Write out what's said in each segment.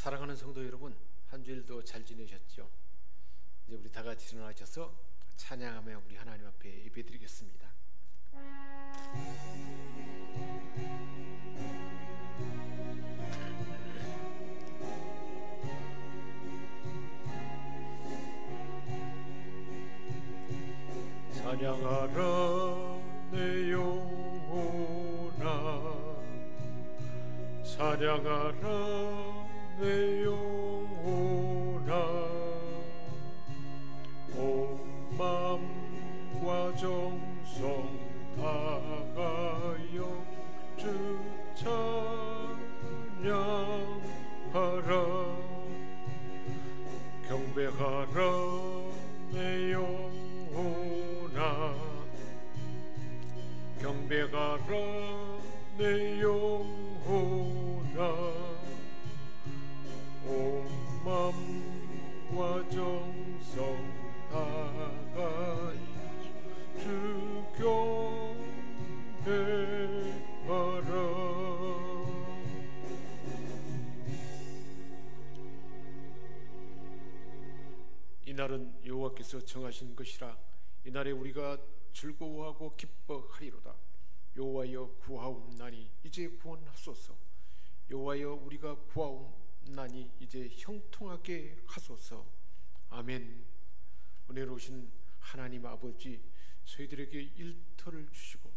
사랑하는 성도 여러분, 한 주일도 잘 지내셨죠? 이제 우리 다 같이 일어나셔서 찬양하며 우리 하나님 앞에 예배드리겠습니다. 찬양하라 내 영혼아, 찬양하라 내 영혼아, 온 마음과 정성 다하여 주 찬양하라. 경배하라 내 영혼아, 경배하라 내 영혼아, 온 마음과 정성 다하여 주 경배하라. 이날은 여호와께서 정하신 것이라. 이날에 우리가 즐거워하고 기뻐하리로다. 여호와여 구하옵나니 이제 구원하소서. 여호와여 우리가 구하옵나니 이제 형통하게 하소서. 아멘. 은혜로우신 하나님 아버지, 저희들에게 일터를 주시고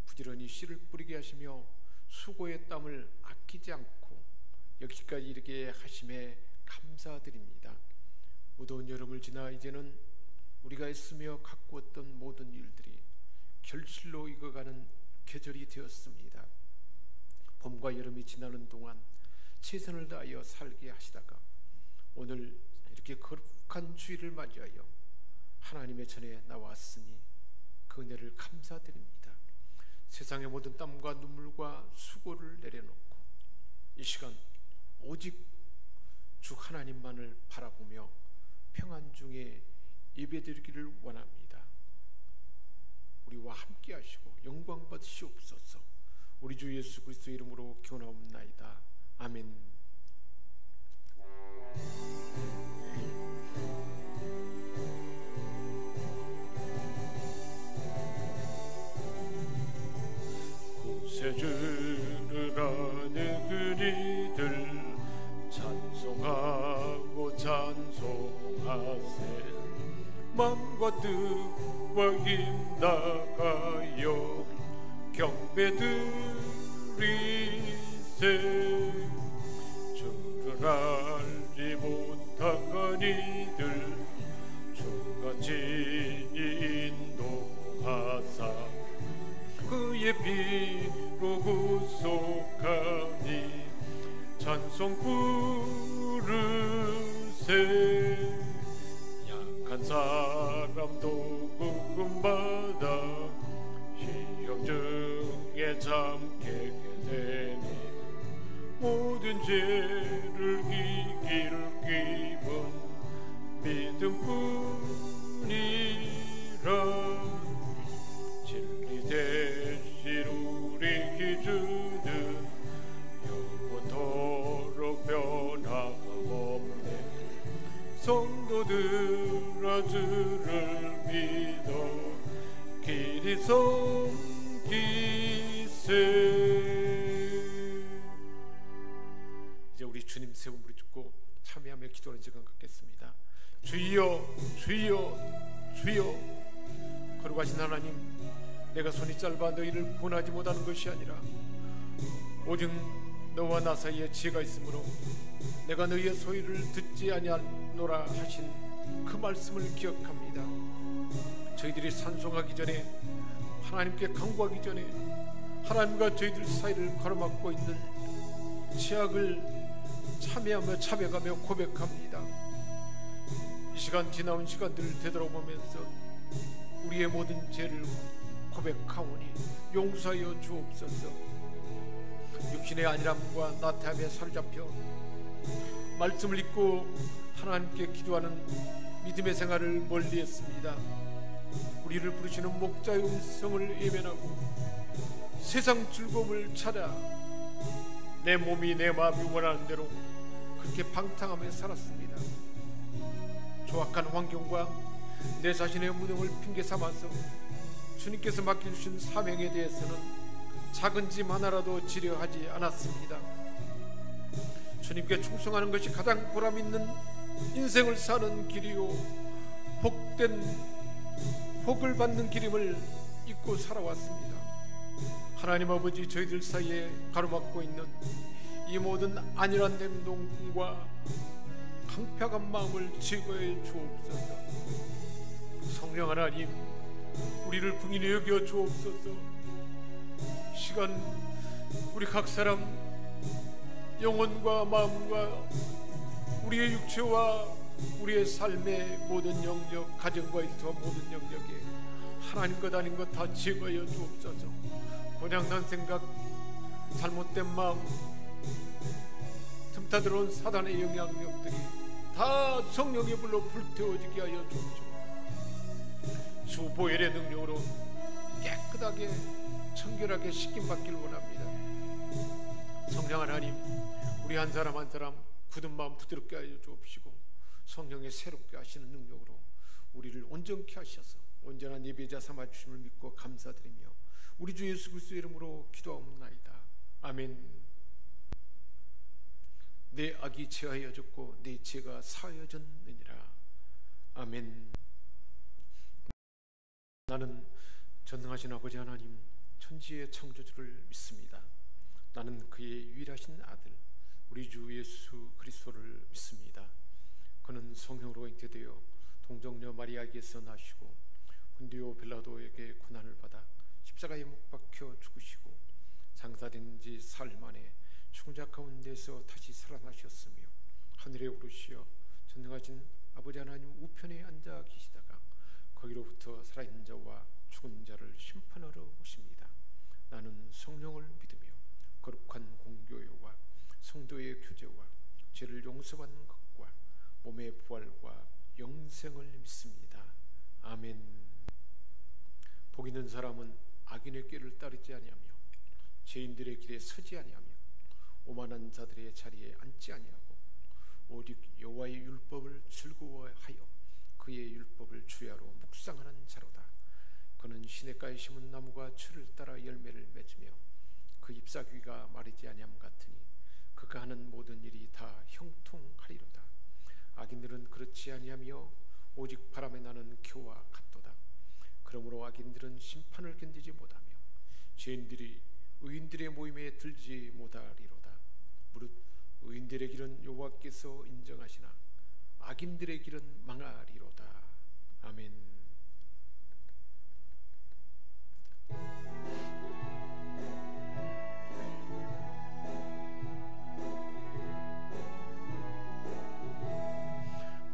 부지런히 씨를 뿌리게 하시며 수고의 땀을 아끼지 않고 여기까지 이르게 하심에 감사드립니다. 무더운 여름을 지나 이제는 우리가 애쓰며 가꾸었던 모든 일들이 결실로 익어가는 계절이 되었습니다. 봄과 여름이 지나는 동안 최선을 다하여 살게 하시다가 오늘 이렇게 거룩한 주일을 맞이하여 하나님의 전에 나왔으니 그 은혜를 감사드립니다. 세상의 모든 땀과 눈물과 수고를 내려놓고 이 시간 오직 주 하나님만을 바라보며 평안 중에 예배드리기를 원합니다. 우리와 함께 하시고 영광 받으시옵소서. 우리 주 예수 그리스도 이름으로 기원하옵나이다. 아멘. 구세주를 아는 그리들 찬송하고 찬송하세. 마음과 뜻과 힘 다하여 경배드리세. 주를 알지 못한 이들 주같이 인도하사 그의 피로 구속하니 찬송 부르세. 약한 사람도 구금받아 시험 중에 참게 되니 모든 죄를 이길 힘은 믿음뿐이라. 진리 되실 우리 기준은 영원토록 변함없네. 성도들아 주를 믿어 길이 섬기세. 이제 우리 주님 세 분 부르짖고 참여하며 기도하는 시간 갖겠습니다. 주여 주여 주여. 거룩하신 하나님, 내가 손이 짧아 너희를 구원하지 못하는 것이 아니라 오직 너와 나 사이에 지혜가 있으므로 내가 너희의 소리를 듣지 아니하노라 하신 그 말씀을 기억합니다. 저희들이 찬송하기 전에, 하나님께 간구하기 전에 하나님과 저희들 사이를 가로막고 있는 죄악을 참회하며 참회가며 고백합니다. 이 시간 지나온 시간들을 되돌아보면서 우리의 모든 죄를 고백하오니 용서하여 주옵소서. 육신의 안일함과 나태함에 사로잡혀 말씀을 읽고 하나님께 기도하는 믿음의 생활을 멀리했습니다. 우리를 부르시는 목자의 음성을 예면하고 세상 즐거움을 찾아 내 몸이 내 마음이 원하는 대로 그렇게 방탕하며 살았습니다. 조악한 환경과 내 자신의 무능을 핑계 삼아서 주님께서 맡겨주신 사명에 대해서는 작은 짐 하나라도 지려 하지 않았습니다. 주님께 충성하는 것이 가장 보람있는 인생을 사는 길이요 복을 받는 길임을 잊고 살아왔습니다. 하나님 아버지, 저희들 사이에 가로막고 있는 이 모든 안일한 행동과 강팍한 마음을 제거해 주옵소서. 성령 하나님, 우리를 긍휼히 여겨 주옵소서. 시간 우리 각 사람 영혼과 마음과 우리의 육체와 우리의 삶의 모든 영역, 가정과 일터와 모든 영역에 하나님 것 아닌 것 다 제거하여 주옵소서. 고장난 생각, 잘못된 마음, 틈타 들어온 사단의 영향력들이 다 성령의 불로 불태워지게 하여 주옵소서. 주 보혈의 능력으로 깨끗하게 청결하게 씻김받기를 원합니다. 성령 하나님, 우리 한 사람 한 사람 굳은 마음 부드럽게 하여 주옵시고 성령의 새롭게 하시는 능력으로 우리를 온전케 하셔서 온전한 예배자 삼아주심을 믿고 감사드리며 우리 주 예수 그리스도의 이름으로 기도하옵나이다. 아멘. 내 악이 제하여졌고 내 죄가 사하여졌느니라. 아멘. 나는 전능하신 아버지 하나님, 천지의 창조주를 믿습니다. 나는 그의 유일하신 아들 우리 주 예수 그리스도를 믿습니다. 그는 성령으로 잉태되어 동정녀 마리아에게서 나시고 본디오 빌라도에게 고난을 받아 십자가에 못 박혀 죽으시고 장사된 지 사흘 만에 죽은 자 가운데서 다시 살아나셨으며 하늘에 오르시어 전능하신 아버지 하나님 우편에 앉아 계시다가 거기로부터 살아있는 자와 죽은 자를 심판하러 오십니다. 나는 성령을 믿으며 거룩한 공교회와 성도의 교제와 죄를 용서받는 것과 몸의 부활과 영생을 믿습니다. 아멘. 복 있는 사람은 악인의 꾀를 따르지 아니하며 죄인들의 길에 서지 아니하며 오만한 자들의 자리에 앉지 아니하고 오직 여호와의 율법을 즐거워하여 그의 율법을 주야로 묵상하는 자로다. 그는 시냇가에 심은 나무가 추를 따라 열매를 맺으며 그 잎사귀가 마르지 아니함 같으니 그가 하는 모든 일이 다 형통하리로다. 악인들은 그렇지 아니하며 오직 바람에 나는 겨와 같도다. 그러므로 악인들은 심판을 견디지 못하며 죄인들이 의인들의 모임에 들지 못하리로다. 무릇 의인들의 길은 여호와께서 인정하시나 악인들의 길은 망하리로다. 아멘.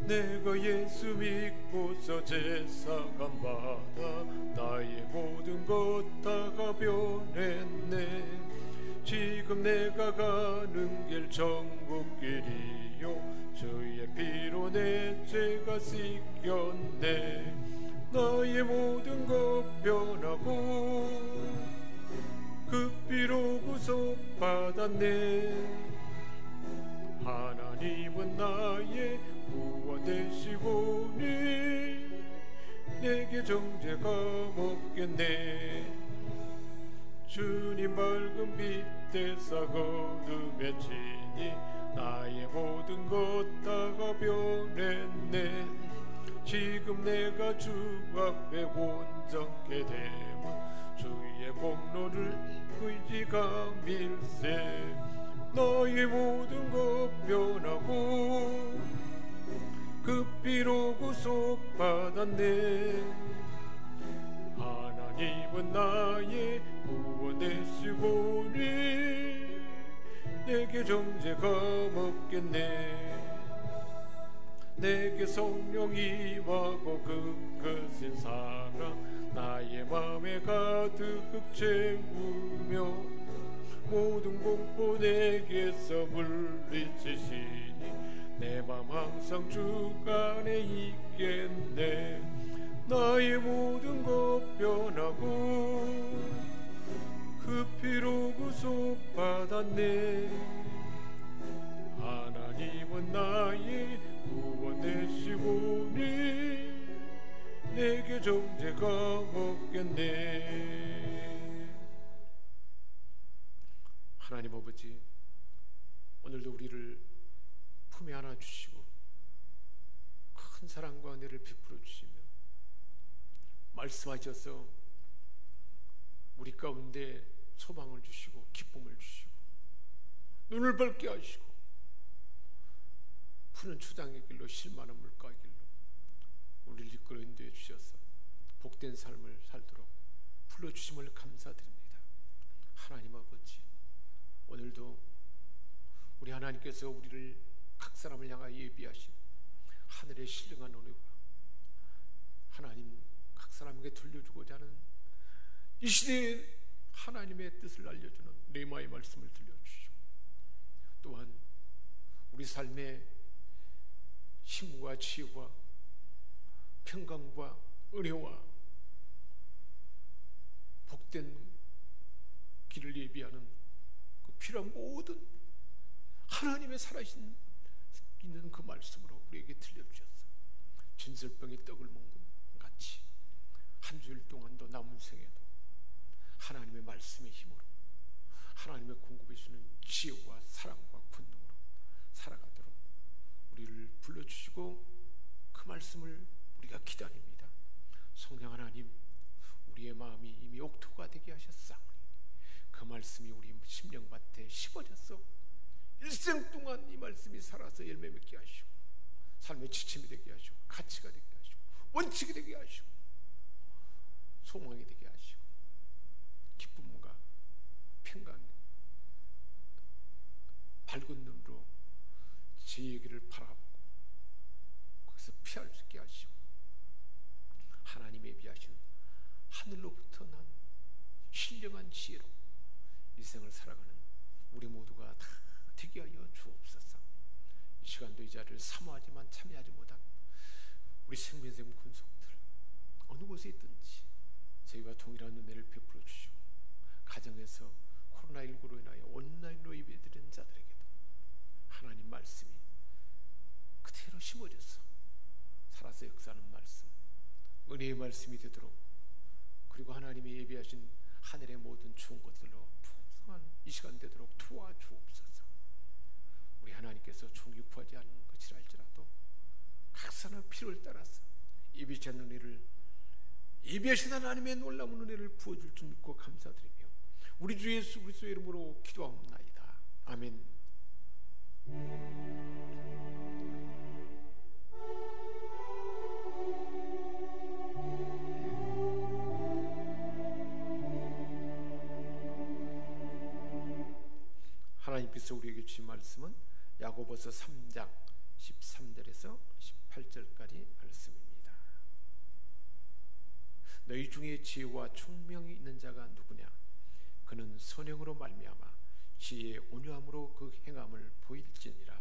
내가 예수 믿고서 제사감 받아 나의 모든 것 다가 변했네. 지금 내가 가는 길 천국길이요 주의 피로 내 죄가 씻겼네. 나의 모든 것 변하고 그 피로 구속받았네. 하나님은 나의 구원 되시오니 내게 정죄가 없겠네. 주님 맑은 빛에서 어둠에 지니 나의 모든 것 다가 변했네. 지금 내가 주 앞에 온전케 되면 주의 공로를 의지가 밀세. 너의 모든 것 변하고 그 피로 구속받았네. 하나님은 나의 구원 되시오니 내게 정죄가 없겠네. 내게 성령이 임하고 끝끝인 사랑 나의 맘에 가득 채우며 모든 공포 내게서 물리치시니 내 맘 항상 주 안에 있겠네. 나의 모든 것 변하고 그 피로 구속받았네. 하나님 나의 구원 되시오니 내게 정죄가 없겠네. 하나님 아버지, 오늘도 우리를 품에 안아 주시고 큰 사랑과 은혜를 베풀어 주시며 말씀하셔서 우리 가운데 소망을 주시고 기쁨을 주시고 눈을 밝게 하시고 푸른 초장의 길로 실만한 물가의 길로 우리를 이끌어 인도해 주셔서 복된 삶을 살도록 불러주심을 감사드립니다. 하나님 아버지, 오늘도 우리 하나님께서 우리를 각 사람을 향하여 예비하신 하늘의 신령한 은혜와 하나님 각 사람에게 들려주고자 하는 이 시대에 하나님의 뜻을 알려주는 레마의 말씀을 들려주시고 또한 우리 삶의 힘과 지혜와 평강과 은혜와 복된 길을 예비하는 그 필요한 모든 하나님의 살아있는 있는 그 말씀으로 우리에게 들려주셨어. 진설병이 떡을 먹는 같이 한 주일 동안도 남은 생에도 하나님의 말씀의 힘으로 하나님의 공급해 주시는 지혜와 사랑과 권능으로 살아가도록 우리를 불러주시고 그 말씀을 우리가 기다립니다. 성령 하나님, 우리의 마음이 이미 옥토가 되게 하셨사오니 그 말씀이 우리 심령밭에 심어져서 일생 동안 이 말씀이 살아서 열매 맺게 하시고 삶의 지침이 되게 하시고 가치가 되게 하시고 원칙이 되게 하시고 소망이 되게 하시고 기쁨과 평강 밝은 눈으로 제 얘기를 바라보고 거기서 피할 수 있게 하시고 하나님의 예비하신 하늘로부터 난 신령한 지혜로 일생을 살아가는 우리 모두가 다 되게 하여 주옵소서. 이 시간도 이 자리를 사모하지만 참여하지 못한 우리 생명샘 군속들 어느 곳에 있든지 저희와 동일한 은혜를 베풀어 주시고 가정에서 코로나19로 인하여 온라인으로 예배드리는 자들에게도 하나님 말씀이 그대로 심어져서 살아서 역사하는 말씀, 은혜의 말씀이 되도록 그리고 하나님이 예비하신 하늘의 모든 좋은 것들로 풍성한 이 시간 되도록 도와주옵소서. 우리 하나님께서 종이 구하지 않는 것이랄지라도 각 사람의 필요를 따라서 예비치 않는 은혜를 예비하신 하나님의 놀라운 은혜를 부어줄 줄 믿고 감사드리며 우리 주 예수 그리스도의 이름으로 기도하옵나이다. 아멘. 하나님께서 우리에게 주신 말씀은 야고보서 3장 13절에서 18절까지 말씀입니다. 너희 중에 지혜와 총명이 있는 자가 누구냐? 그는 선행으로 말미암아 지혜의 온유함으로 그 행함을 보일지니라.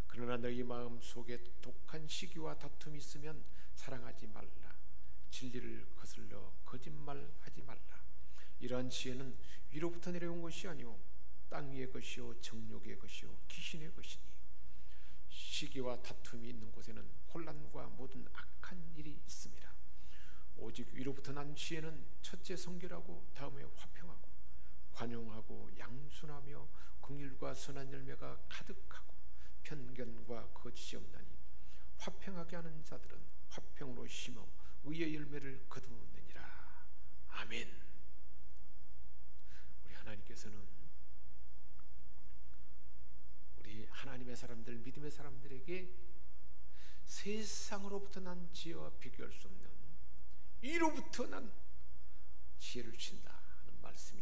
그러나 너희 마음 속에 독한 시기와 다툼이 있으면 사랑하지 말라. 진리를 거슬러 거짓말하지 말라. 이러한 지혜는 위로부터 내려온 것이 아니오 땅 위의 것이요 정욕의 것이요 귀신의 것이니 시기와 다툼이 있는 곳에는 혼란과 모든 악한 일이 있습니다. 오직 위로부터 난 지혜는 첫째 성결하고 다음에 화평하고 관용하고 양순하며 긍휼과 선한 열매가 가득하고 편견과 거짓이 없나니 화평하게 하는 자들은 화평으로 심어 의의 열매를 거두느니라. 아멘. 우리 하나님께서는 우리 하나님의 사람들, 믿음의 사람들에게 세상으로부터 난 지혜와 비교할 수 없는 이로부터 난 지혜를 주신다 하는 말씀이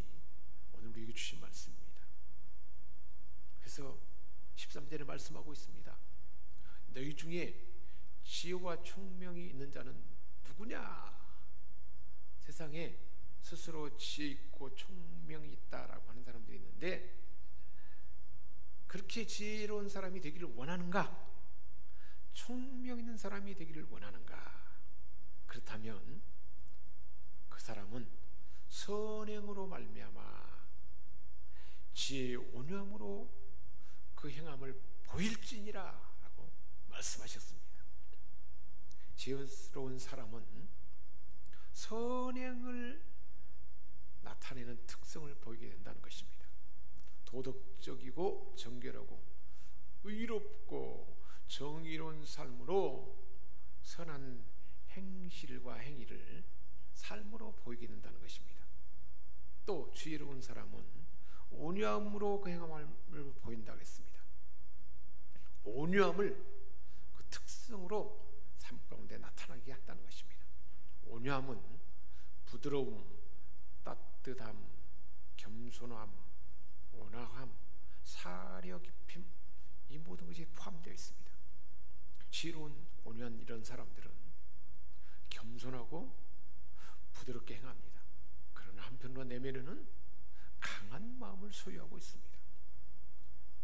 오늘 우리에게 주신 말씀입니다. 그래서 13절에 말씀하고 있습니다. 너희 중에 지혜와 총명이 있는 자는 누구냐? 세상에 스스로 지혜 있고 총명이 있다라고 하는 사람들이 있는데 그렇게 지혜로운 사람이 되기를 원하는가? 총명 있는 사람이 되기를 원하는가? 그렇다면 그 사람은 선행으로 말미암아 지혜의 온유함으로 그 행함을 보일지니라 라고 말씀하셨습니다. 지혜스러운 사람은 선행을 나타내는 특성을 보이게 된다는 것입니다. 도덕적이고 정결하고 의롭고 정의로운 삶으로 선한 행실과 행위를 삶으로 보이게 된다는 것입니다. 또 지혜로운 사람은 온유함으로 그 행함을 보인다고 했습니다. 온유함을 그 특성으로 삶 가운데 나타나게 한다는 것입니다. 온유함은 부드러움, 따뜻함, 겸손함, 온화함, 사려 깊임, 이 모든 것이 포함되어 있습니다. 지혜로운 온유한 이런 사람들은 겸손하고 부드럽게 행합니다. 그러나 한편으로 내면에는 강한 마음을 소유하고 있습니다.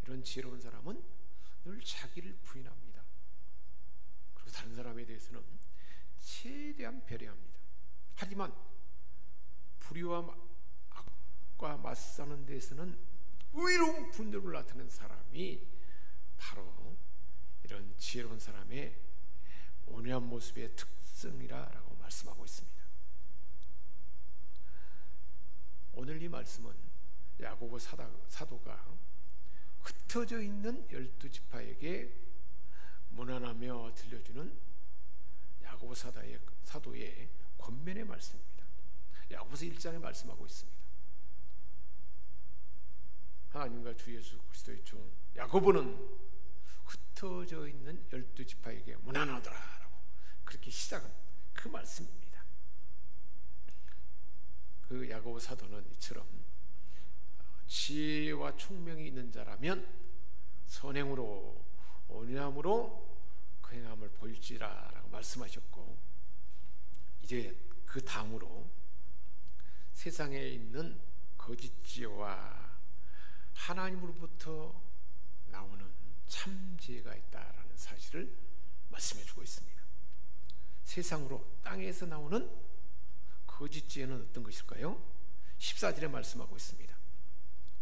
이런 지혜로운 사람은 늘 자기를 부인합니다. 그리고 다른 사람에 대해서는 최대한 배려합니다. 하지만 불의와 악과 맞서는 데에서는 의로운 분노를 나타내는 사람이 바로 이런 지혜로운 사람의 온유한 모습의 특성이라고 말씀하고 있습니다. 오늘 이 말씀은 야고보 사도가 흩어져 있는 12지파에게 문안하며 들려주는 야고보 사도의 권면의 말씀입니다. 야고보서 1장에 말씀하고 있습니다. 하나님과 주 예수 그리스도의 종 야고보는 흩어져 있는 12지파에게 문안하더라 라고 그렇게 시작한 그 말씀입니다. 그 야고보 사도는 이처럼 지혜와 총명이 있는 자라면 선행으로 온유함으로 그 행함을 보일지라 라고 말씀하셨고, 이제 그 다음으로 세상에 있는 거짓 지혜와 하나님으로부터 나오는 참 지혜가 있다라는 사실을 말씀해 주고 있습니다. 세상으로 땅에서 나오는 거짓 지혜는 어떤 것일까요? 14절에 말씀하고 있습니다.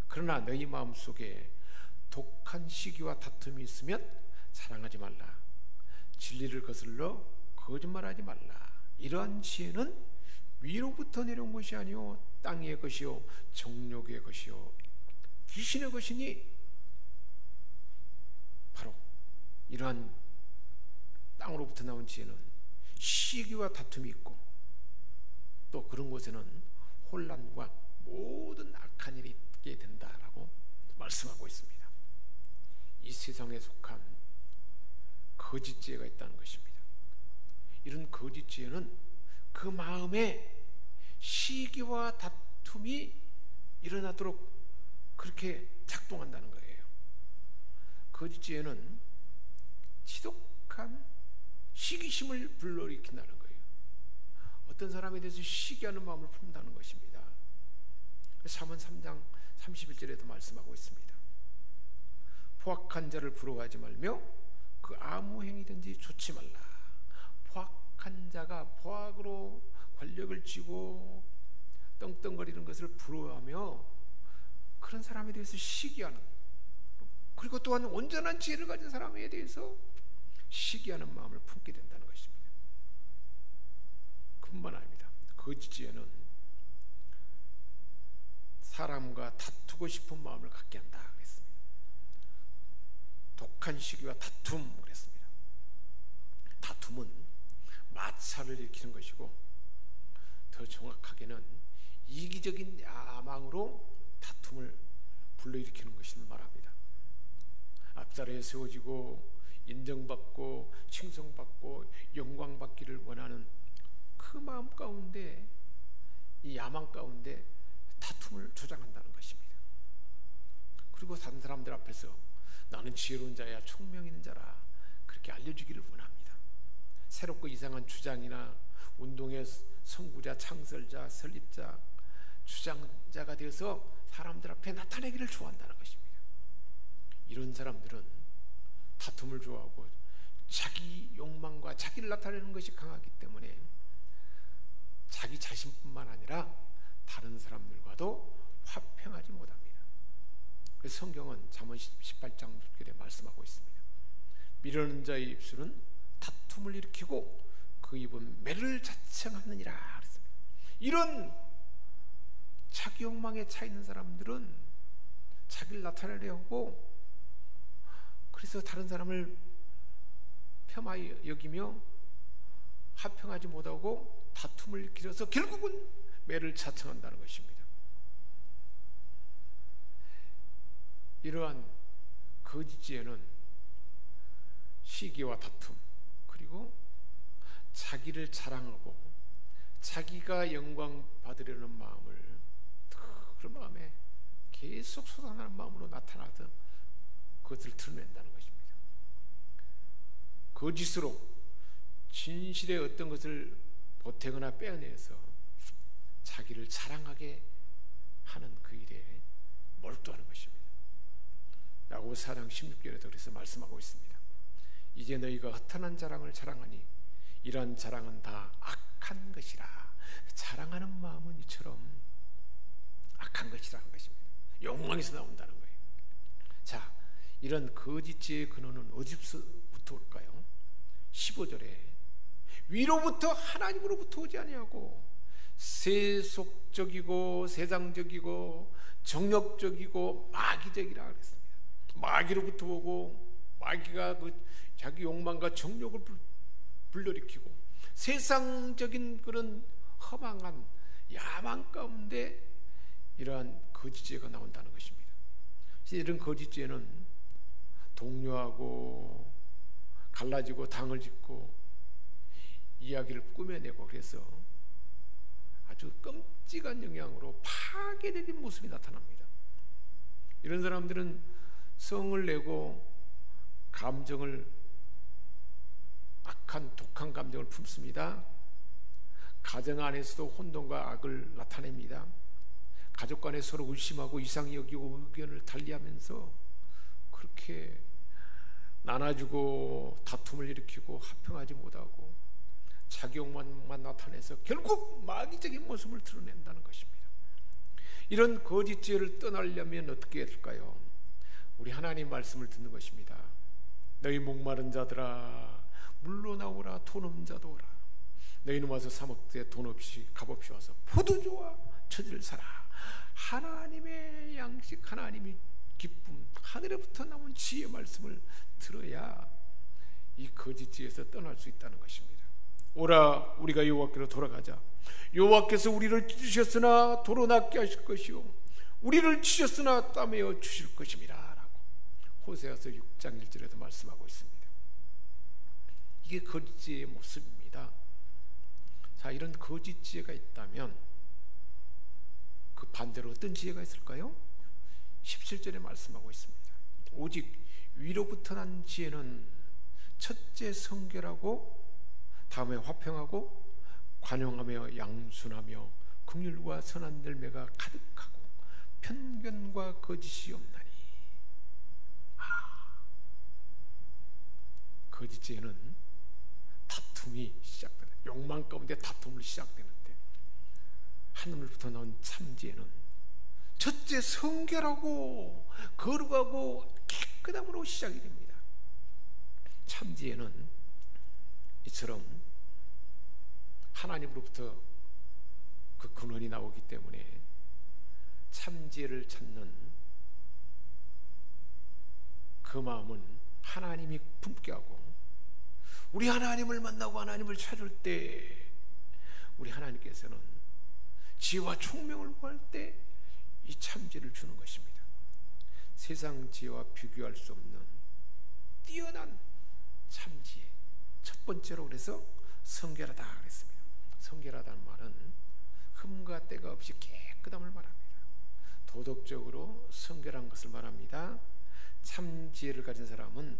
그러나 너희 마음속에 독한 시기와 다툼이 있으면 자랑하지 말라. 진리를 거슬러 거짓말하지 말라. 이러한 지혜는 위로부터 내려온 것이 아니요 땅의 것이요 정욕의 것이요 귀신의 것이니, 바로 이러한 땅으로부터 나온 지혜는 시기와 다툼이 있고 또 그런 곳에는 혼란과 모든 악한 일이 있게 된다라고 말씀하고 있습니다. 이 세상에 속한 거짓 지혜가 있다는 것입니다. 이런 거짓 지혜는 그 마음에 시기와 다툼이 일어나도록 그렇게 작동한다는 거예요. 거짓 지혜는 지독한 시기심을 불러일으킨다는 거예요. 어떤 사람에 대해서 시기하는 마음을 품는다는 것입니다. 사문 3장 31절에도 말씀하고 있습니다. 포악한 자를 부러워하지 말며 그 아무 행위든지 좋지 말라. 포악한 자가 포악으로 권력을 쥐고 떵떵거리는 것을 부러워하며 그런 사람에 대해서 시기하는, 그리고 또한 온전한 지혜를 가진 사람에 대해서 시기하는 마음을 품게 된다는 것입니다. 그뿐만 아닙니다. 거짓 지혜는 사람과 다투고 싶은 마음을 갖게 한다 그랬습니다. 독한 시기와 다툼 그랬습니다. 다툼은 마찰을 일으키는 것이고, 더 정확하게는 이기적인 야망으로 다툼을 불러일으키는 것을 말합니다. 앞자리에 세워지고 인정받고 칭송받고 영광받기를 원하는 그 마음 가운데, 이 야망 가운데 다툼을 조장한다는 것입니다. 그리고 다른 사람들 앞에서 나는 지혜로운 자야, 총명 있는 자라 그렇게 알려주기를 원합니다. 새롭고 이상한 주장이나 운동의 선구자, 창설자, 설립자, 주장자가 되어서 사람들 앞에 나타내기를 좋아한다는 것입니다. 이런 사람들은 다툼을 좋아하고 자기 욕망과 자기를 나타내는 것이 강하기 때문에 자기 자신뿐만 아니라 다른 사람들과도 화평하지 못합니다. 성경은 잠언 18장 6절에 말씀하고 있습니다. 미루는 자의 입술은 다툼을 일으키고 그 입은 매를 자청하느니라 그랬습니다. 이런 자기 욕망에 차 있는 사람들은 자기를 나타내려 하고, 그래서 다른 사람을 폄하히 여기며 합평하지 못하고 다툼을 일으켜서 결국은 매를 자청한다는 것입니다. 이러한 거짓죄는 시기와 다툼, 그리고 자기를 자랑하고 자기가 영광 받으려는 마음을, 그런 마음에 계속 솟아나는 마음으로 나타나서 그것을 드러낸다는 것입니다. 거짓으로 진실의 어떤 것을 보태거나 빼어내서 자기를 자랑하게 하는 그 일에 몰두하는 것입니다. 야고보서 4장 16절에도 그래서 말씀하고 있습니다. 이제 너희가 허탄한 자랑을 자랑하니 이러한 자랑은 다 악한 것이라. 자랑하는 마음은 이처럼 악한 것이라는 것입니다. 욕망에서 나온다는 거예요. 자, 이런 거짓죄의 근원은 어디서부터 올까요? 15절에 위로부터 하나님으로부터 오지 아니하고 세속적이고 세상적이고 정욕적이고 마귀적이라 그랬습니다. 마귀로부터 오고, 마귀가 그 자기 욕망과 정욕을 불러일으키고 세상적인 그런 허망한 야망 가운데 이러한 거짓죄가 나온다는 것입니다. 이런 거짓죄는 동료하고 갈라지고 당을 짓고 이야기를 꾸며내고, 그래서 아주 끔찍한 영향으로 파괴적인 모습이 나타납니다. 이런 사람들은 성을 내고 감정을, 악한 독한 감정을 품습니다. 가정 안에서도 혼돈과 악을 나타냅니다. 가족 간에 서로 의심하고 이상히 여기고 의견을 달리하면서 그렇게 나눠주고 다툼을 일으키고 합평하지 못하고 자기 욕망만 나타내서 결국 마귀적인 모습을 드러낸다는 것입니다. 이런 거짓죄를 떠나려면 어떻게 해야 될까요? 우리 하나님 말씀을 듣는 것입니다. 너희 목마른 자들아 물로 나오라. 돈 없는 자도 오라. 너희는 와서 사 먹되 돈 없이 값없이 와서 포도주와 처지를 사라. 하나님의 양식, 하나님의 기쁨, 하늘에부터 나온 지혜의 말씀을 들어야 이 거짓죄에서 떠날 수 있다는 것입니다. 오라, 우리가 여호와께로 돌아가자. 여호와께서 우리를 찢으셨으나 도로 낫게 하실 것이요 우리를 치셨으나 따매어 주실 것입니다 라고 호세아서 6장 1절에도 말씀하고 있습니다. 이게 거짓죄의 모습입니다. 자, 이런 거짓죄가 있다면 그 반대로 어떤 지혜가 있을까요? 17절에 말씀하고 있습니다. 오직 위로부터 난 지혜는 첫째 성결하고 다음에 화평하고 관용하며 양순하며 긍휼과 선한 열매가 가득하고 편견과 거짓이 없나니. 거짓죄는 다툼이 시작되는, 욕망 가운데 다툼을 시작되는데, 하늘로부터 나온 참지혜는 첫째 성결하고 거룩하고 깨끗함으로 시작이 됩니다. 참지혜는 이처럼 하나님으로부터 그 근원이 나오기 때문에 참지혜를 찾는 그 마음은 하나님이 품게 하고, 우리 하나님을 만나고 하나님을 찾을 때 우리 하나님께서는 지혜와 총명을 구할 때 이 참지혜를 주는 것입니다. 세상 지혜와 비교할 수 없는 뛰어난 참지혜. 첫 번째로 그래서 성결하다 그랬습니다. 성결하다는 말은 흠과 때가 없이 깨끗함을 말합니다. 도덕적으로 성결한 것을 말합니다. 참지혜를 가진 사람은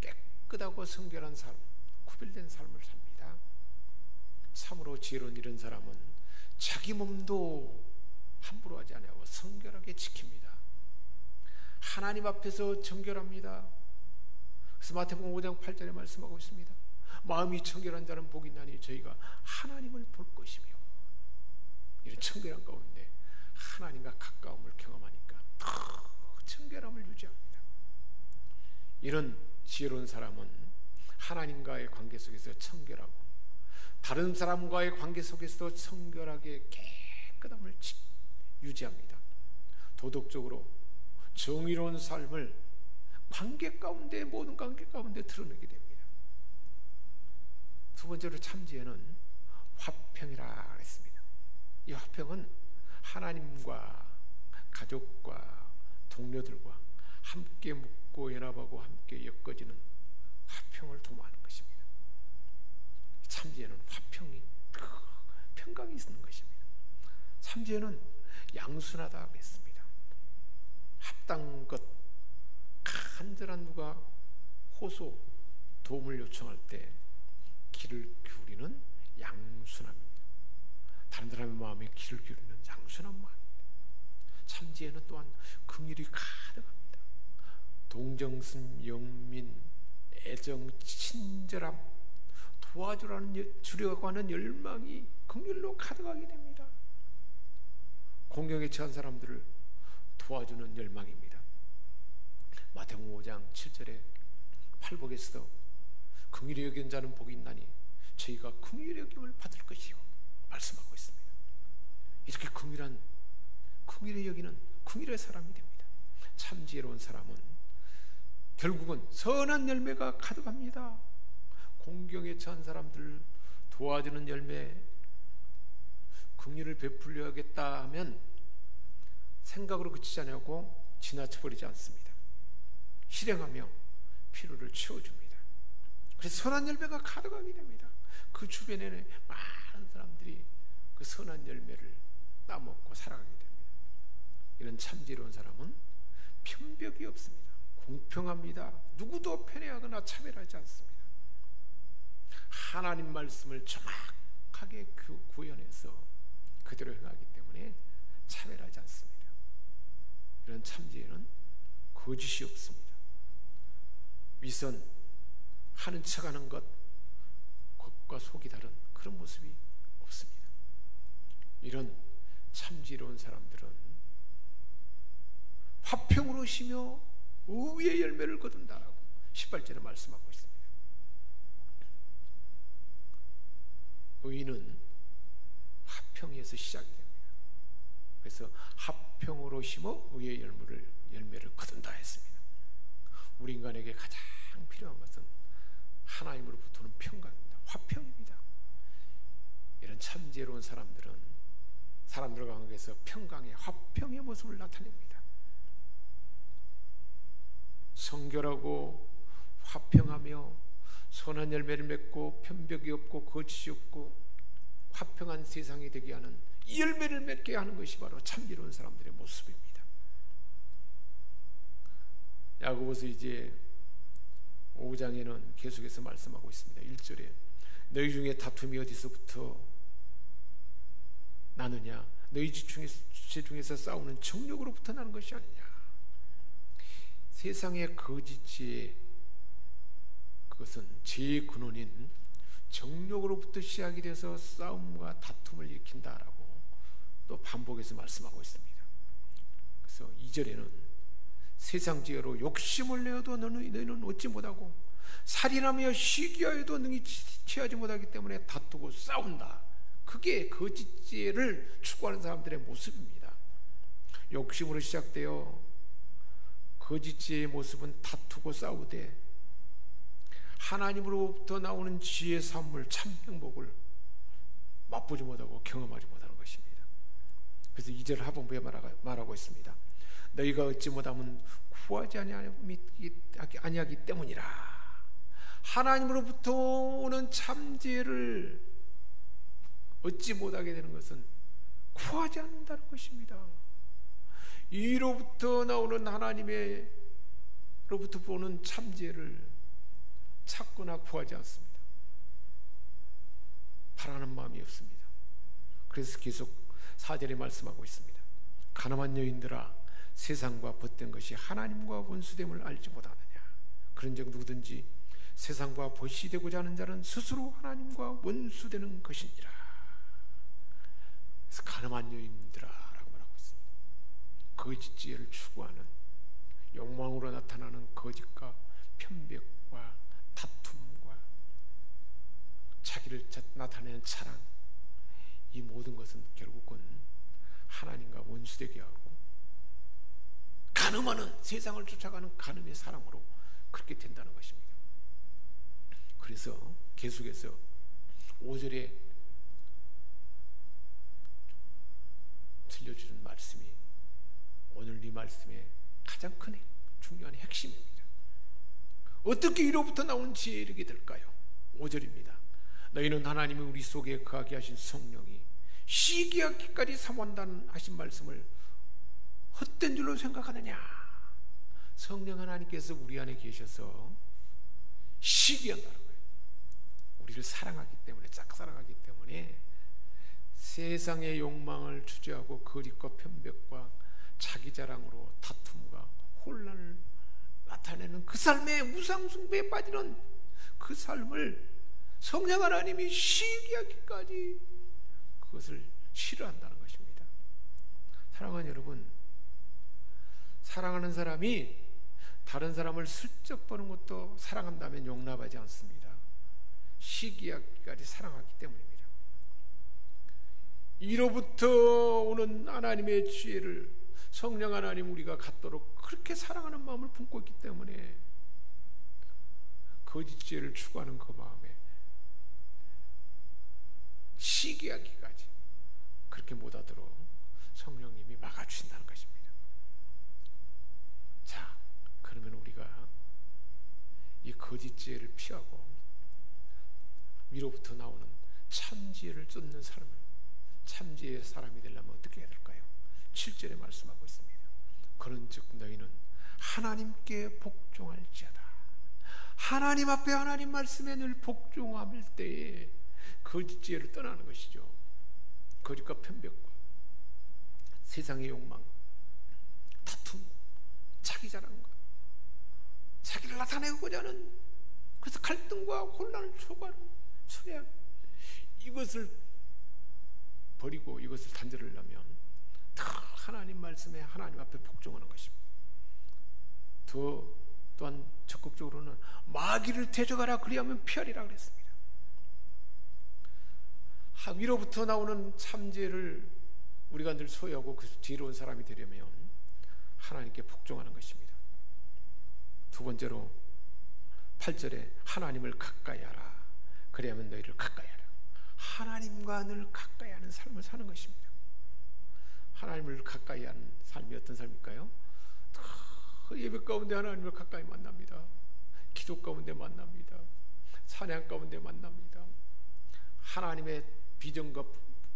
깨끗하고 성결한 삶, 구별된 삶을 삽니다. 참으로 지혜로운 이런 사람은 자기 몸도 함부로 하지 않고 성결하게 지킵니다. 하나님 앞에서 정결합니다. 그래서 마태복음 5장 8절에 말씀하고 있습니다. 마음이 청결한 자는 복이 있나니 저희가 하나님을 볼 것이며. 이런 청결한 가운데 하나님과 가까움을 경험하니까 더 청결한 이런 지혜로운 사람은 하나님과의 관계 속에서 청결하고 다른 사람과의 관계 속에서도 청결하게 깨끗함을 유지합니다. 도덕적으로 정의로운 삶을 관계 가운데, 모든 관계 가운데 드러내게 됩니다. 두 번째로 참지혜는 화평이라 했습니다. 이 화평은 하나님과 가족과 동료들과 함께 묻고 연합하고 함께 엮어지는 화평을 도모하는 것입니다. 참지혜는 화평이, 평강이 있는 것입니다. 참지혜는 양순하다 했습니다. 합당한 것, 간절한 누가 호소, 도움을 요청할 때 귀를 기울이는 양순함입니다. 다른 사람의 마음에 귀를 기울이는 양순한 마음입니다. 참지혜는 또한 긍휼이 가득합니다. 동정심, 영민, 애정, 친절함, 도와주려고 하는 열망이 긍휼로 가득하게 됩니다. 공경에 처한 사람들을 도와주는 열망입니다. 마태복음 5장 7절에 팔복에서도 긍휼히 여긴 자는 복이 있나니 저희가 긍휼히 여김을 받을 것이요 말씀하고 있습니다. 이렇게 긍휼히 여기는 긍휼의 사람이 됩니다. 참 지혜로운 사람은 결국은 선한 열매가 가득합니다. 공경에 처한 사람들을 도와주는 열매, 긍휼을 베풀려야겠다 하면 생각으로 그치지 않고 지나쳐버리지 않습니다. 실행하며 필요를 채워줍니다. 그래서 선한 열매가 가득하게 됩니다. 그 주변에는 많은 사람들이 그 선한 열매를 따먹고 살아가게 됩니다. 이런 참지혜로운 사람은 편벽이 없습니다. 공평합니다. 누구도 편애하거나 차별하지 않습니다. 하나님 말씀을 정확하게 구현해서 그대로 행하기 때문에 차별하지 않습니다. 이런 참지혜는 거짓이 없습니다. 위선, 하는 척하는 것과 속이 다른 그런 모습이 없습니다. 이런 참지혜로운 사람들은 화평으로 쉬며 의의 열매를 거둔다라고 18절에 말씀하고 있습니다. 의는 화평에서 시작이 됩니다. 그래서 화평으로 심어 의의 열매를 거둔다 했습니다. 우리 인간에게 가장 필요한 것은 하나님으로부터는 평강입니다. 화평입니다. 이런 참지혜로운 사람들은 사람들과 관계에서 평강의 화평의 모습을 나타냅니다. 성결하고 화평하며 선한 열매를 맺고 편벽이 없고 거짓이 없고 화평한 세상이 되게 하는 이 열매를 맺게 하는 것이 바로 참지혜로운 사람들의 모습입니다. 야고보서 이제 5장에는 계속해서 말씀하고 있습니다. 1절에 너희 중에 다툼이 어디서부터 나느냐? 너희 주체 중에서 싸우는 정욕으로부터 나는 것이 아니냐? 세상의 거짓지혜, 그것은 죄의 근원인 정욕으로부터 시작이 돼서 싸움과 다툼을 일으킨다라고 또 반복해서 말씀하고 있습니다. 그래서 2절에는 세상 지혜로 욕심을 내어도 너희는 얻지 못하고 살인하며 시기하여도 능히 취하지 못하기 때문에 다투고 싸운다. 그게 거짓 지혜를 추구하는 사람들의 모습입니다. 욕심으로 시작되어 거짓 지혜의 모습은 다투고 싸우되 하나님으로부터 나오는 지혜의 산물 참 행복을 맛보지 못하고 경험하지 못하는 것입니다. 그래서 2절 하반부에 말하고 있습니다. 너희가 얻지 못하면 구하지 아니하기 때문이라. 하나님으로부터 오는 참지혜를 얻지 못하게 되는 것은 구하지 않는다는 것입니다. 이로부터 나오는 하나님으로부터 보는 참지혜를 찾거나 구하지 않습니다. 바라는 마음이 없습니다. 그래서 계속 4절에 말씀하고 있습니다. 가늠한 여인들아, 세상과 벗된 것이 하나님과 원수됨을 알지 못하느냐? 그런즉 누구든지 세상과 벗이 되고자 하는 자는 스스로 하나님과 원수되는 것이니라. 그래서 가늠한 여인들아 라고 말하고 있습니다. 거짓 지혜를 추구하는 욕망으로 나타나는 거짓과 편벽과 다툼과 자기를 나타내는 자랑, 이 모든 것은 결국은 하나님과 원수되게 하고 간음하는, 세상을 쫓아가는 간음의 사랑으로 그렇게 된다는 것입니다. 그래서 계속해서 5절에 들려주는 말씀이 오늘 이 말씀의 가장 큰 중요한 핵심입니다. 어떻게 이로부터 나온 지혜에 이르게 될까요? 5절입니다. 너희는 하나님이 우리 속에 거하게 하신 성령이 시기하기까지 사모한다는 하신 말씀을 헛된 줄로 생각하느냐? 성령 하나님께서 우리 안에 계셔서 시기한다는 거예요. 우리를 사랑하기 때문에, 짝사랑하기 때문에 세상의 욕망을 주저하고 거짓과 편벽과 자기 자랑으로 다툼과 혼란을 나타내는 그 삶의 우상숭배에 빠지는 그 삶을 성령 하나님이 시기하기까지 그것을 싫어한다는 것입니다. 사랑하는 여러분, 사랑하는 사람이 다른 사람을 슬쩍 보는 것도 사랑한다면 용납하지 않습니다. 시기하기까지 사랑하기 때문입니다. 이로부터 오는 하나님의 지혜를 성령 하나님 우리가 갖도록 그렇게 사랑하는 마음을 품고 있기 때문에 거짓 지혜를 추구하는 그 마음에 시기하기까지 그렇게 못하도록 성령님이 막아주신다는 것입니다. 자, 그러면 우리가 이 거짓 지혜를 피하고 위로부터 나오는 참 지혜를 쫓는 삶을, 참 지혜의 사람이 되려면 어떻게 해야 될까요? 7절에 말씀하고 있습니다. 그런즉 너희는 하나님께 복종할지어다. 하나님 앞에 하나님 말씀에 늘 복종할 때에 거짓 지혜를 떠나는 것이죠. 거짓과 편벽과 세상의 욕망, 다툼, 자기 자랑과 자기를 나타내고자 하는, 그래서 갈등과 혼란을 초과하는 수레, 이것을 버리고 이것을 단절하려면 더 하나님 말씀에 하나님 앞에 복종하는 것입니다. 또한 적극적으로는 마귀를 대적하라, 그리하면 피하리라 그랬습니다. 위로부터 나오는 참지혜를 우리가 늘 소유하고 그 지혜로운 사람이 되려면 하나님께 복종하는 것입니다. 두 번째로 8절에 하나님을 가까이 하라, 그리하면 너희를 가까이 하라. 하나님과 늘 가까이 하는 삶을 사는 것입니다. 하나님을 가까이 하는 삶이 어떤 삶일까요? 예배 가운데 하나님을 가까이 만납니다. 기도 가운데 만납니다. 찬양 가운데 만납니다. 하나님의 비전과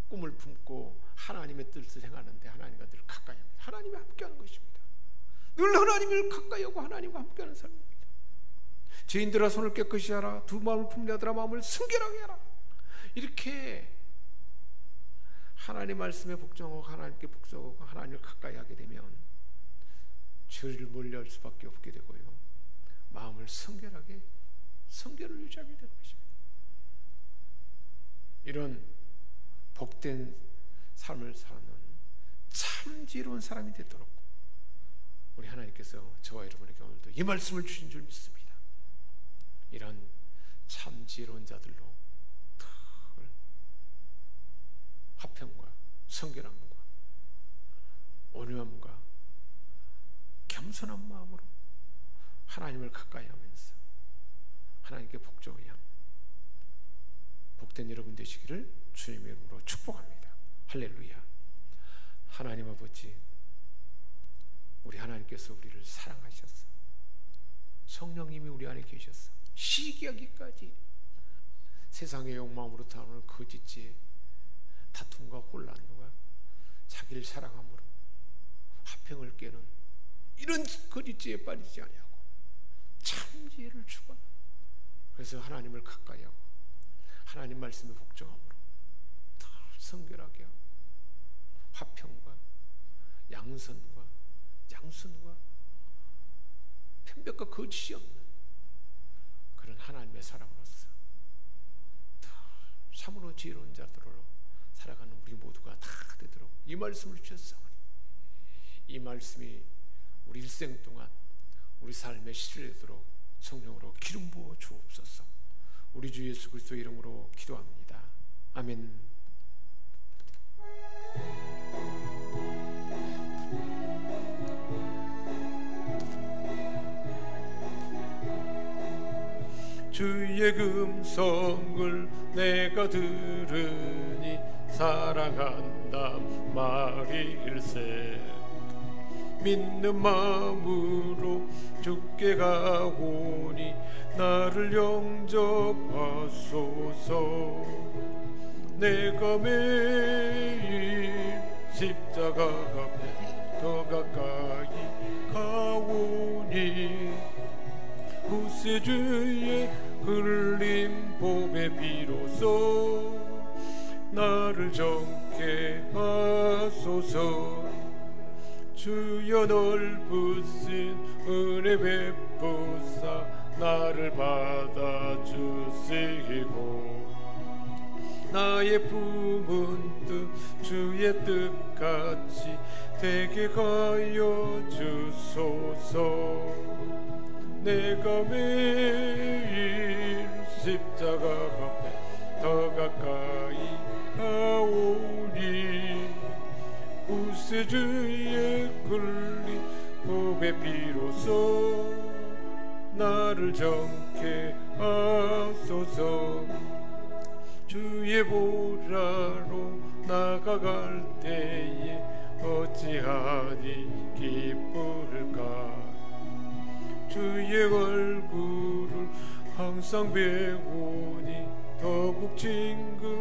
꿈을 품고 하나님의 뜻을 행하는데 하나님과 늘 가까이 합니다. 하나님과 함께하는 것입니다. 늘 하나님을 가까이 하고 하나님과 함께하는 삶입니다. 죄인들아 손을 깨끗이 하라, 두 마음을 품자들아 마음을 순결하게 하라. 이렇게 하나님 말씀에 복종하고 하나님께 복종하고 하나님을 가까이 하게 되면 죄를 멀리할 수밖에 없게 되고요, 마음을 순결하게, 성결을 유지하게 되는 것입니다. 이런 복된 삶을 사는 참 지혜로운 사람이 되도록 우리 하나님께서 저와 여러분에게 오늘도 이 말씀을 주신 줄 믿습니다. 이런 참 지혜로운 자들로 늘 화평과 성결함과 온유함과 겸손한 마음으로 하나님을 가까이 하면서 하나님께 복종해야 복된 여러분 되시기를 주님의 이름으로 축복합니다. 할렐루야. 하나님 아버지, 우리 하나님께서 우리를 사랑하셔서 성령님이 우리 안에 계셔서 시기하기까지 세상의 욕망으로 나오는 거짓지혜, 다툼과 혼란과 자기를 사랑함으로 화평을 깨는 이런 거짓지혜에 빠지지 아니하고 참 지혜를 추구하는, 그래서 하나님을 가까이 하고 하나님 말씀에 복종함으로 더 성결하게 하고 화평과 양선과 양순과 편벽과 거짓이 없는 그런 하나님의 사람으로서 더 참으로 지혜로운 자들로 살아가는 우리 모두가 다 되도록 이 말씀을 주셨사오니 이 말씀이 우리 일생 동안 우리 삶에 실현되도록 성령으로 기름 부어 주옵소서. 우리 주 예수 그리스도 이름으로 기도합니다. 아멘. 주의 금성을 내가 들으니 사랑한다 말일세. 믿는 마음으로 주께 가오니 나를 영접하소서. 내가 매일 십자가 앞에 더 가까이 가오니 구세주의 흘린 봄의 비로소 나를 정케 하소서. 주여 넓으신 은혜 베푸사 나를 받아주시고 나의 품은 뜻 주의 뜻같이 되게 하여 주소서. 내가 매일 십자가 앞에 더 가까이 가오니 구세주의 흘린 봄의 비로소 나를 정케 하소서. 주의 보라로 나가갈 때에 어찌하니 기쁠까. 주의 얼굴을 항상 배우니 더욱 친근합니다.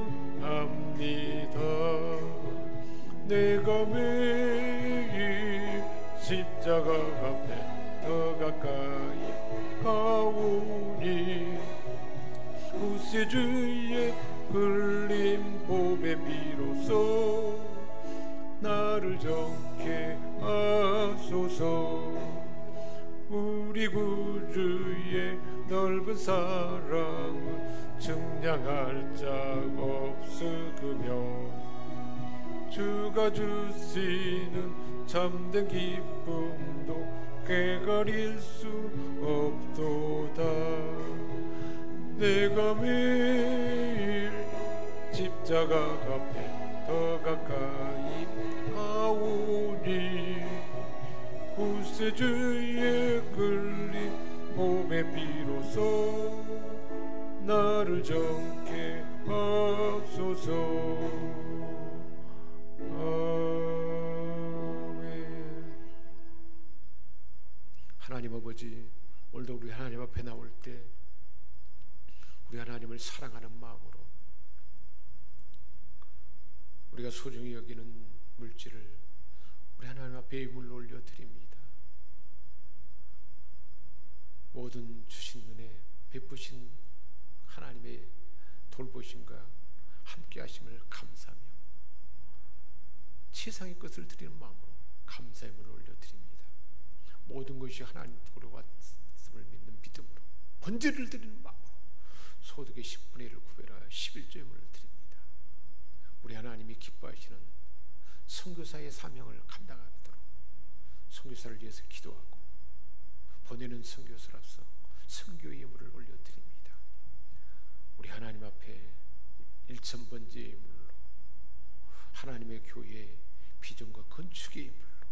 내가 매일 십자가 앞에 더 가까이 가오니 구세주의 흘린 봄의 비로소 나를 정케 하소서. 우리 구주의 넓은 사랑을 증량할 자 없으며 주가 주시는 참된 기쁨도 꾀가릴 수 없도다. 내가 매일 십자가 앞에 더 가까이 가오니 구세주의 흘린 봄의 비로소 나를 정케 하소서. 아멘. 하나님 아버지, 오늘도 우리 하나님 앞에 나올 때 우리 하나님을 사랑하는 마음으로 우리가 소중히 여기는 물질을 우리 하나님 앞에 예물로 올려드립니다. 모든 주신 은혜 베푸신 하나님의 돌보심과 함께하심을 감사하며 세상의 것을 드리는 마음으로 감사의 문을 올려드립니다. 모든 것이 하나님 돌아왔음을 믿는 믿음으로 번제를 드리는 마음으로 소득의 10분의 1을 구별하여 11조의 문을 드립니다. 우리 하나님이 기뻐하시는 선교사의 사명을 감당하도록 선교사를 위해서 기도하고 보내는 선교사로서 선교의 예물을 올려드립니다. 우리 하나님 앞에 1,000번째 예물로 하나님의 교회의 비전과 건축의 예물로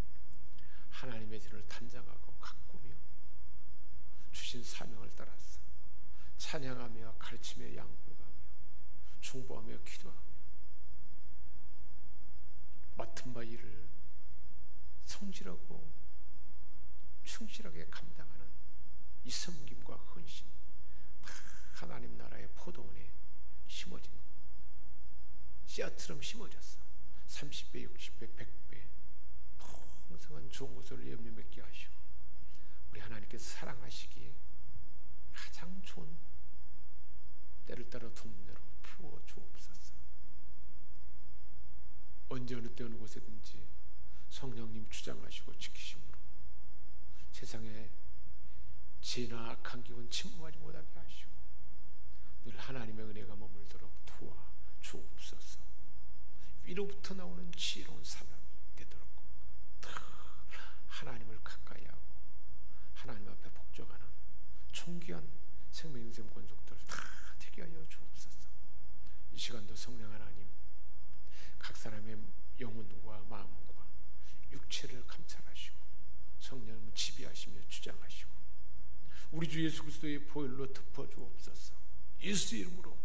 하나님의 전을 단장하고 가꾸며 주신 사명을 따라서 찬양하며 가르치며 양육하며 중보하며 기도하며 맡은 바 일을 성실하고 충실하게 감당하는 이 섬김과 헌신, 하나님 나라의 포도원에 심어진 씨앗처럼 심어져서 30배, 60배, 100배 풍성한 좋은 것을 열매 맺게 하시고 우리 하나님께서 사랑하시기에 가장 좋은 때를 따라 둠내로 부어 주옵소서. 언제 어느 때 어느 곳에든지 성령님 주장하시고 지키심으로 세상에 죄나 악한 기운 침범하지 못하게 하시고 늘 하나님의 은혜가 머물도록 도와 주옵소서. 위로부터 나오는 지혜로운 사명이 되도록 하나님을 가까이 하고 하나님 앞에 복종하는 존귀한 생명샘 권속들을 다 되게 하여 주옵소서. 이 시간도 성령 하나님, 각 사람의 영혼과 마음과 육체를 감찰하시고 성령을 지배하시며 주장하시고 우리 주 예수 그리스도의 보혈로 덮어 주옵소서. 예수 이름으로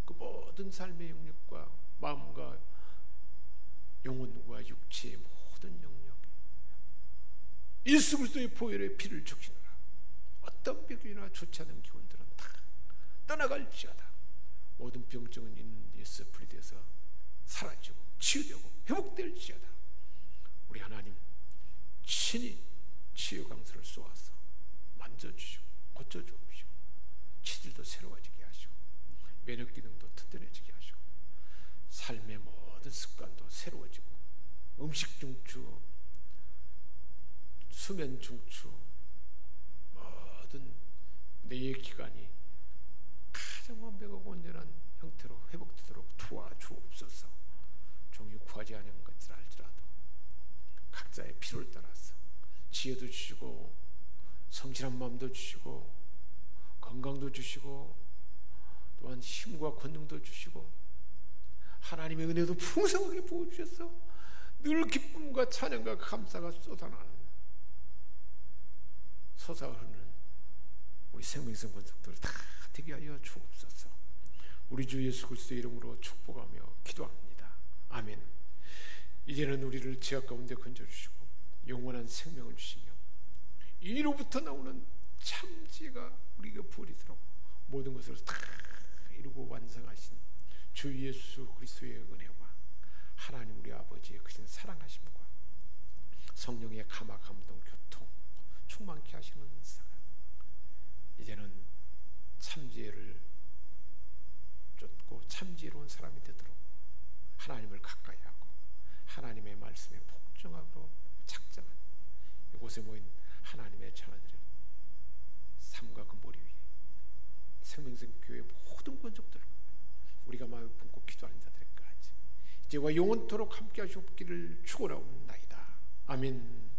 그 모든 삶의 영역과 마음과 영혼과 육체의 모든 영역 예수 그리스도의 보혈의 피를 적시노라. 어떤 병이나 좋지 않은 기운들은 다 떠나갈지어다. 모든 병증은 있는 예수 분리되어서 사라지고 치유되고 회복될지어다. 우리 하나님 친히 치유 강수를 쏘아서 만져주시고 고쳐주옵시고 치질도 새로워지게 하시고 면역 기능도 튼튼해지게 하시고 삶의 모든 습관도 새로워지고 음식 중추, 수면 중추, 모든 뇌의 기관이 가장 완벽하고 온전한 형태로 회복되도록 도와주옵소서. 종이 구하지 않은 것을 알지라도 각자의 필요를 따라서 지혜도 주시고 성실한 마음도 주시고 건강도 주시고 또한 힘과 권능도 주시고 하나님의 은혜도 풍성하게 부어주셔서 늘 기쁨과 찬양과 감사가 쏟아나는 솟아오르는 우리 생명성 권속들을 다 되게 하여 주옵소서. 우리 주 예수 그리스도의 이름으로 축복하며 기도합니다. 아멘. 이제는 우리를 죄악 가운데 건져주시고 영원한 생명을 주시며 이로부터 나오는 참지혜가 우리가 부어지도록 모든 것을 다 이루고 완성하신 주 예수 그리스도의 은혜와 하나님 우리 아버지의 크신 사랑하심과 성령의 감화 감동 교통 충만케 하시는 사랑, 이제는 참지혜를 쫓고 참지혜로운 사람이 되도록 하나님을 가까이 하고 하나님의 말씀에 복종하고 작정한 이곳에 모인 하나님의 자녀들의 삶과 그 머리 위에 생명성 교회 모든 권속들 우리가 마음을 품고 기도하는 자들까지 이제와 영원토록 함께 하시옵기를 축원하옵나이다. 아멘.